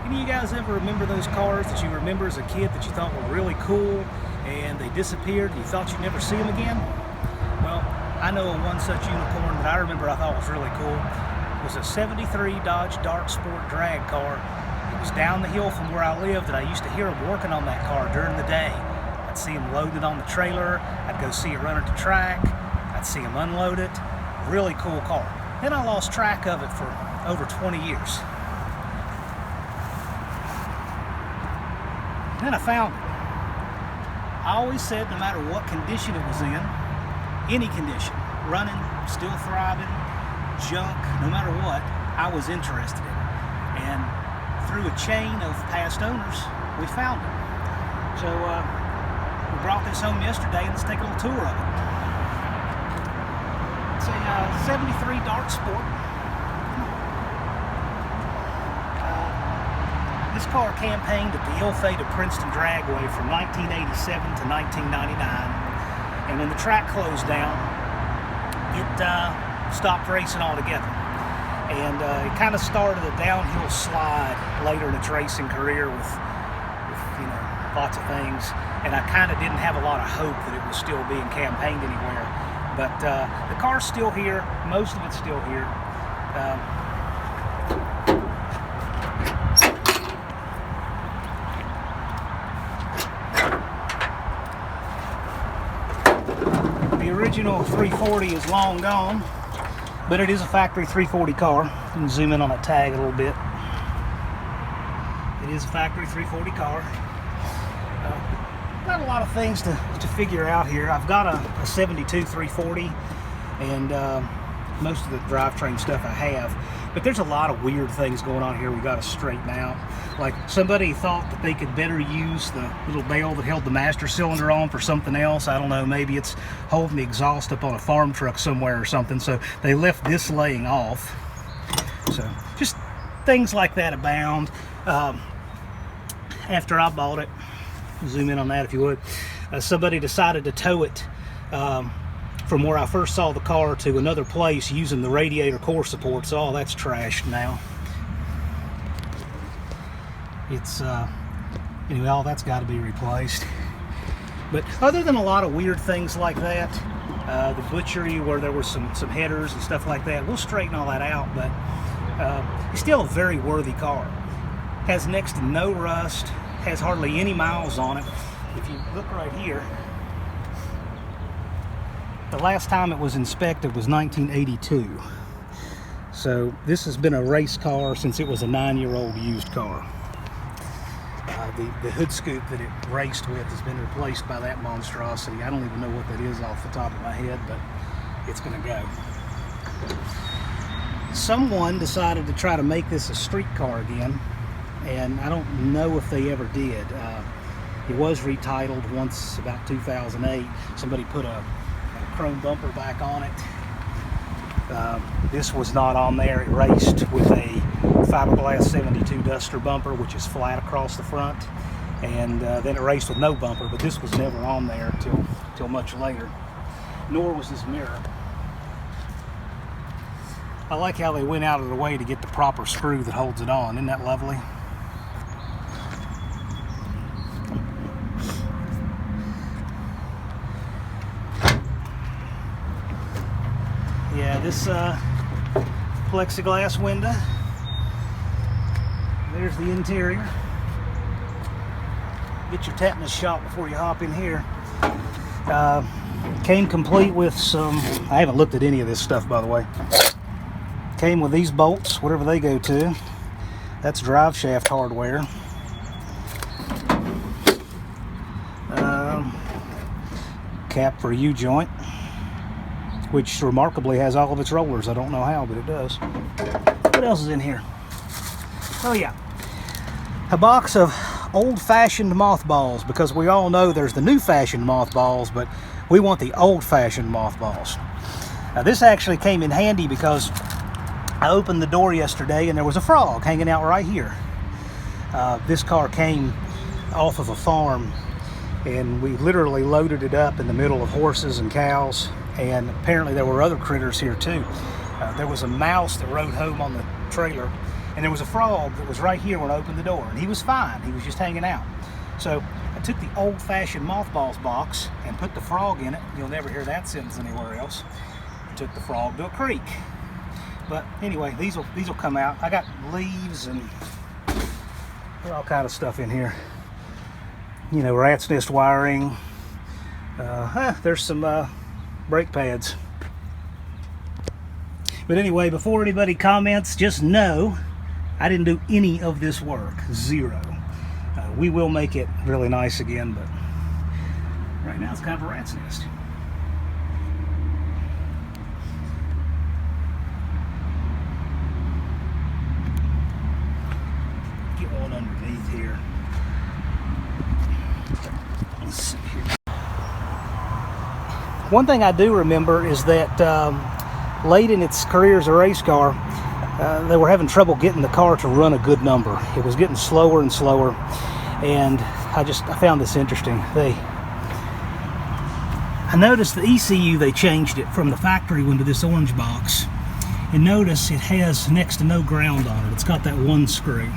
Any of you guys ever remember those cars that you remember as a kid that you thought were really cool and they disappeared and you thought you'd never see them again? Well, I know of one such unicorn that I remember I thought was really cool. It was a 73 Dodge Dart Sport drag car. It was down the hill from where I lived, and I used to hear them working on that car during the day. I'd see them load it on the trailer, I'd go see it run at the track, I'd see them unload it. Really cool car. Then I lost track of it for over 20 years. Then I found it. I always said no matter what condition it was in, any condition, running, still thriving, junk, no matter what, I was interested in it. And through a chain of past owners, we found it. So we brought this home yesterday, and let's take a little tour of it. It's a 73 Dart Sport. This car campaigned at the ill-fated Princeton Dragway from 1987 to 1999, and when the track closed down, it stopped racing altogether. And it kind of started a downhill slide later in its racing career with you know, lots of things, and I kind of didn't have a lot of hope that it was still being campaigned anywhere. But the car's still here, most of it's still here. The original 340 is long gone, but it is a factory 340 car. You can zoom in on that tag a little bit. It is a factory 340 car. Got a lot of things to figure out here. I've got a 72 340 and most of the drivetrain stuff I have, but there's a lot of weird things going on here we got to straighten out. Like, somebody thought that they could better use the little bell that held the master cylinder on for something else. I don't know, maybe it's holding the exhaust up on a farm truck somewhere or something, so they left this laying off. So just things like that abound. After I bought it, zoom in on that if you would, somebody decided to tow it from where I first saw the car to another place using the radiator core support, so all that's trashed now. It's anyway, all that's got to be replaced. But other than a lot of weird things like that, the butchery where there were some headers and stuff like that, we'll straighten all that out. But it's still a very worthy car. Has next to no rust, has hardly any miles on it. If you look right here, the last time it was inspected was 1982. So this has been a race car since it was a 9-year-old used car. The hood scoop that it raced with has been replaced by that monstrosity. I don't even know what that is off the top of my head, but it's going to go. Someone decided to try to make this a street car again, and I don't know if they ever did. It was retitled once, about 2008. Somebody put a chrome bumper back on it. This was not on there. It raced with a fiberglass 72 Duster bumper, which is flat across the front, and then it raced with no bumper, but this was never on there till much later, nor was this mirror. I like how they went out of the way to get the proper screw that holds it on. Isn't that lovely? Yeah, this plexiglass window. There's the interior. Get your tetanus shot before you hop in here. Came complete with some, I haven't looked at any of this stuff, by the way. Came with these bolts, whatever they go to. That's drive shaft hardware. Cap for a U-joint, which remarkably has all of its rollers. I don't know how, but it does. What else is in here? Oh yeah, a box of old-fashioned mothballs, because we all know there's the new-fashioned mothballs, but we want the old-fashioned mothballs. Now this actually came in handy because I opened the door yesterday and there was a frog hanging out right here. This car came off of a farm, and we literally loaded it up in the middle of horses and cows, and apparently there were other critters here too. There was a mouse that rode home on the trailer, And there was a frog that was right here when I opened the door, and he was fine. He was just hanging out. So I took the old-fashioned mothballs box and put the frog in it. You'll never hear that sentence anywhere else. Took the frog to a creek. But anyway, these will come out. I got leaves and all kind of stuff in here. You know, rat's nest wiring. There's some brake pads. But anyway, before anybody comments, just know I didn't do any of this work. Zero. We will make it really nice again, but right now it's kind of a rat's nest. Get one underneath here. Let's see here. One thing I do remember is that late in its career as a race car, they were having trouble getting the car to run a good number. It was getting slower and slower, and I found this interesting. I noticed the ECU, they changed it from the factory one to this orange box, and notice it has next to no ground on it. It's got that one screw.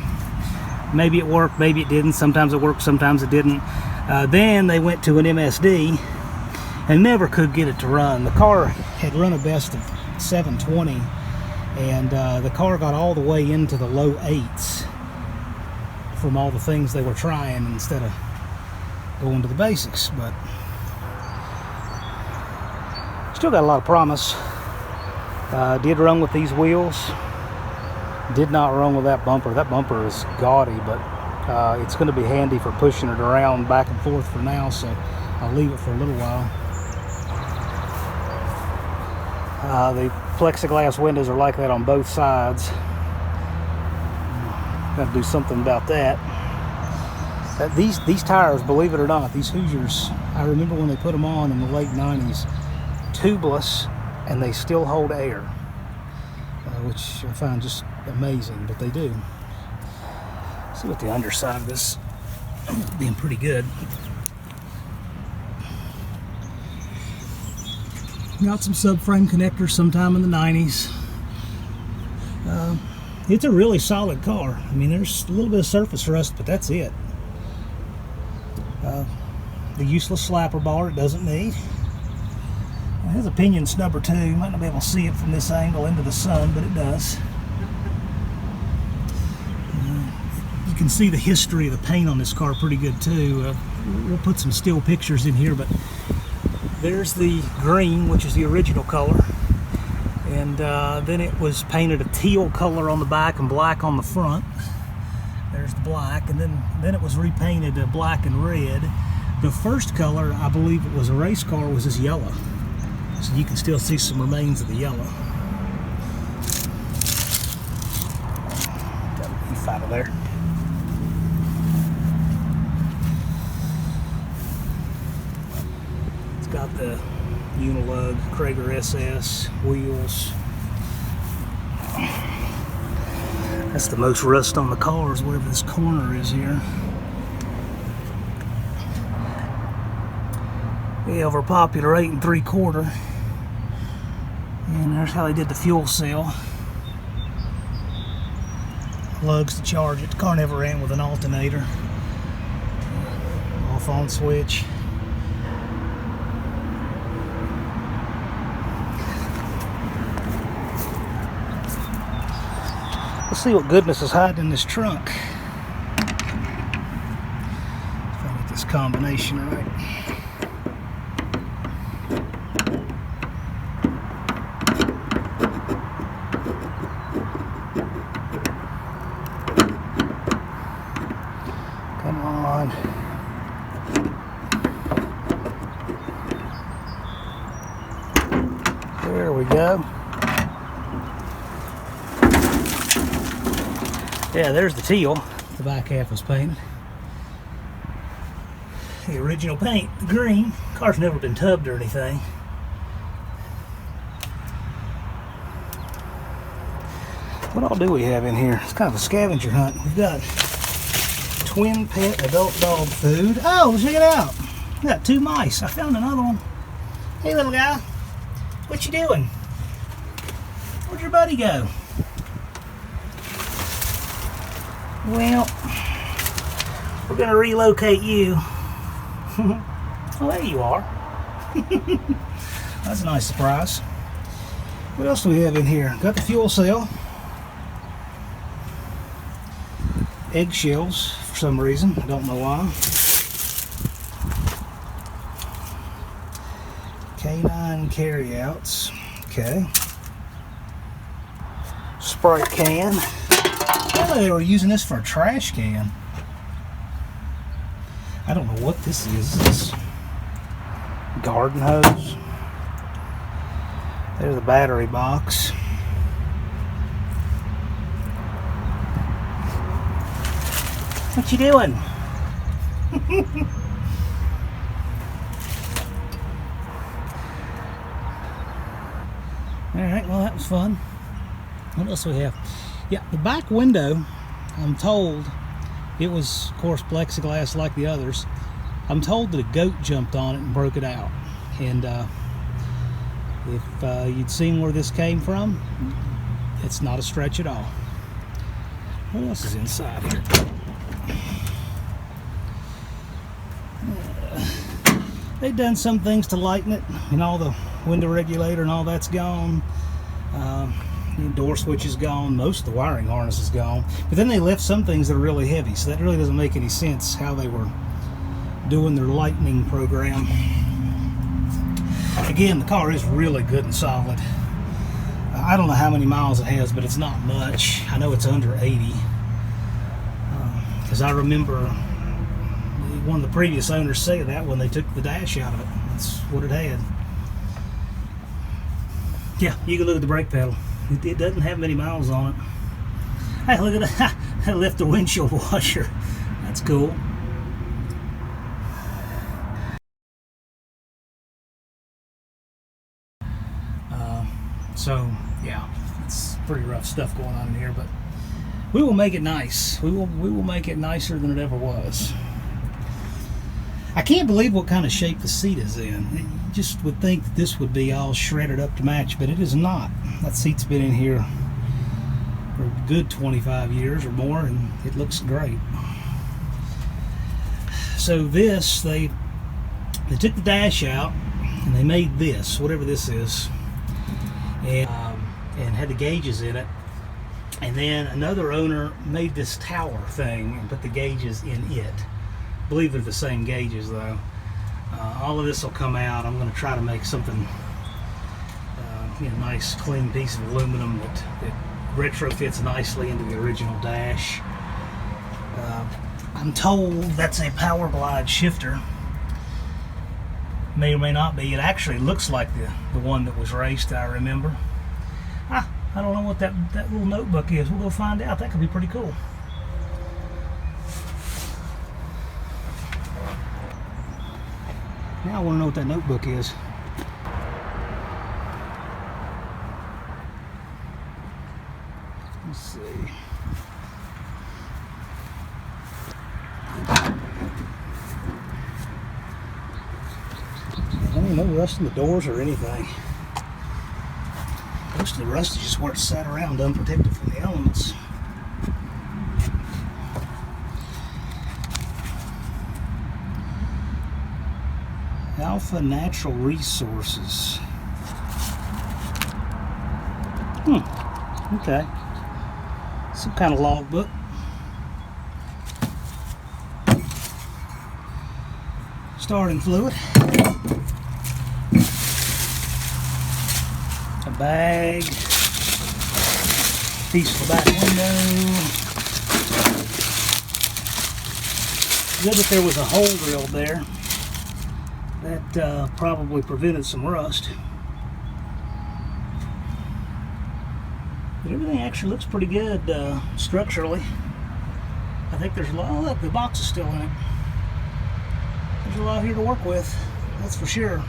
Maybe it worked, maybe it didn't. Sometimes it worked, sometimes it didn't. Then they went to an MSD and never could get it to run. The car had run a best of 720, and the car got all the way into the low 8s from all the things they were trying instead of going to the basics. But still got a lot of promise. Did run with these wheels. Did not run with that bumper. That bumper is gaudy, but it's going to be handy for pushing it around back and forth for now, so I'll leave it for a little while. The plexiglass windows are like that on both sides. Got to do something about that. These tires, believe it or not, these Hoosiers, I remember when they put them on in the late 90s, tubeless, and they still hold air, which I find just amazing, but they do. See what the underside of this being pretty good. Got some subframe connectors sometime in the 90s. It's a really solid car. I mean, there's a little bit of surface rust, but that's it. The useless slapper bar it doesn't need. It has a pinion snubber too. You might not be able to see it from this angle into the sun, but it does. You can see the history of the paint on this car pretty good too. We'll put some still pictures in here, but there's the green, which is the original color, and then it was painted a teal color on the back and black on the front. There's the black, and then it was repainted black and red. The first color, I believe it was a race car, was this yellow. So you can still see some remains of the yellow. Got a leaf out of there. It's got the Unilug Krager SS wheels. That's the most rust on the car, is wherever this corner is here. We have our popular 8 3/4. And there's how they did the fuel cell. Lugs to charge it. The car never ran with an alternator. Off on switch. Let's see what goodness is hiding in this trunk. If I get this combination right. Come on. There we go. Yeah, there's the teal. The back half was painted. The original paint, the green. Car's never been tubbed or anything. What all do we have in here? It's kind of a scavenger hunt. We've got twin pet adult dog food. Oh, check it out. We got 2 mice. I found another one. Hey, little guy. What you doing? Where'd your buddy go? Well, we're going to relocate you. Well, there you are. That's a nice surprise. What else do we have in here? Got the fuel cell. Eggshells for some reason. I don't know why. K9 carryouts. Okay. Sprite can. Apparently they were using this for a trash can. I don't know what this is. Is this garden hose? There's the battery box. What you doing? Alright, well that was fun. What else do we have? Yeah, the back window, I'm told, it was, of course, plexiglass like the others. I'm told that a goat jumped on it and broke it out. And if you'd seen where this came from, it's not a stretch at all. What else is inside here? They've done some things to lighten it, and all the window regulator and all that's gone. The door switch is gone. Most of the wiring harness is gone. But then they left some things that are really heavy, so that really doesn't make any sense how they were doing their lightning program. Again, the car is really good and solid. I don't know how many miles it has, but it's not much. I know it's under 80. Because I remember one of the previous owners saying that when they took the dash out of it. That's what it had. Yeah, you can look at the brake pedal. It doesn't have many miles on it. Hey, look at that. I left the windshield washer. That's cool. So, yeah, it's pretty rough stuff going on in here, but we will make it nice. We will make it nicer than it ever was. I can't believe what kind of shape the seat is in. You just would think that this would be all shredded up to match, but it is not. That seat's been in here for a good 25 years or more, and it looks great. So this, they took the dash out, and they made this, whatever this is, and had the gauges in it. And then another owner made this tower thing and put the gauges in it. I believe they're the same gauges though. All of this will come out. I'm going to try to make something, nice clean piece of aluminum that retrofits nicely into the original dash. I'm told that's a Powerglide shifter. May or may not be. It actually looks like the one that was raced, I remember. I don't know what that little notebook is. We'll go find out. That could be pretty cool. Now I want to know what that notebook is. Let's see. I don't know rust in the doors or anything. Most of the rust is just where it's sat around unprotected from the elements. Alpha Natural Resources. Okay. Some kind of logbook. Starting fluid. A bag. Piece of the back window. Good that there was a hole drilled there. That probably prevented some rust. But everything actually looks pretty good structurally. I think there's a lot. Oh, look, the box is still in it. There's a lot here to work with, that's for sure.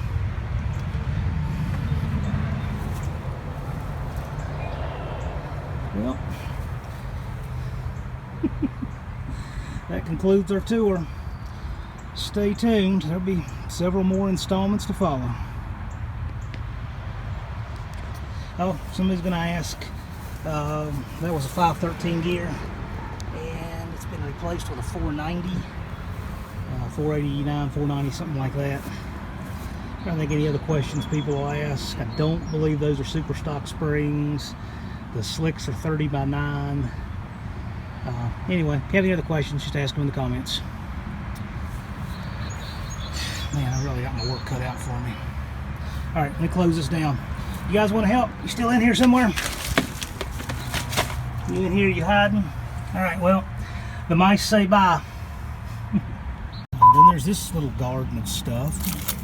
Well, that concludes our tour. Stay tuned, there'll be several more installments to follow. Oh, somebody's going to ask, that was a 513 gear, and replaced with a 490, 489, 490, something like that. I don't think any other questions people will ask. I don't believe those are super stock springs. The slicks are 30 by 9. Anyway, if you have any other questions, just ask them in the comments. Man, I really got my work cut out for me. All right, let me close this down. You guys want to help? You still in here somewhere? You in here? You hiding? All right, well, the mice say bye. Then there's this little garden of stuff.